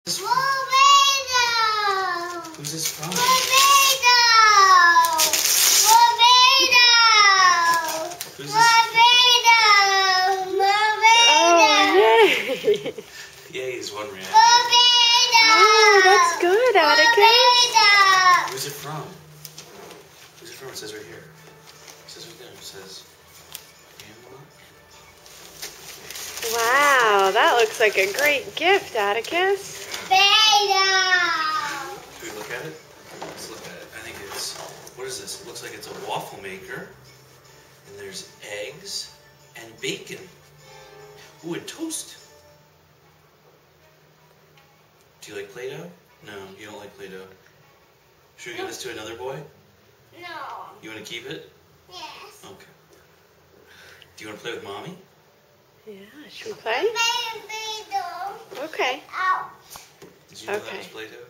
Playdoh! Who's this from? Playdoh! Who's this? Oh, yay! Yay is one reaction. Oh, that's good, Atticus. Who's it from? Who's it from? It says right here. It says right there. It says Grandma. Wow, that looks like a great gift, Atticus. Should we look at it? Let's look at it. I think it's, what is this? It looks like it's a waffle maker. And there's eggs and bacon. Ooh, and toast. Do you like Play-Doh? No, you don't like Play-Doh. Should we give this to another boy? No. You want to keep it? Yes. Okay. Do you want to play with Mommy? Yeah, should we play? Okay. Ow. Did you know that Okay. was Play-Doh?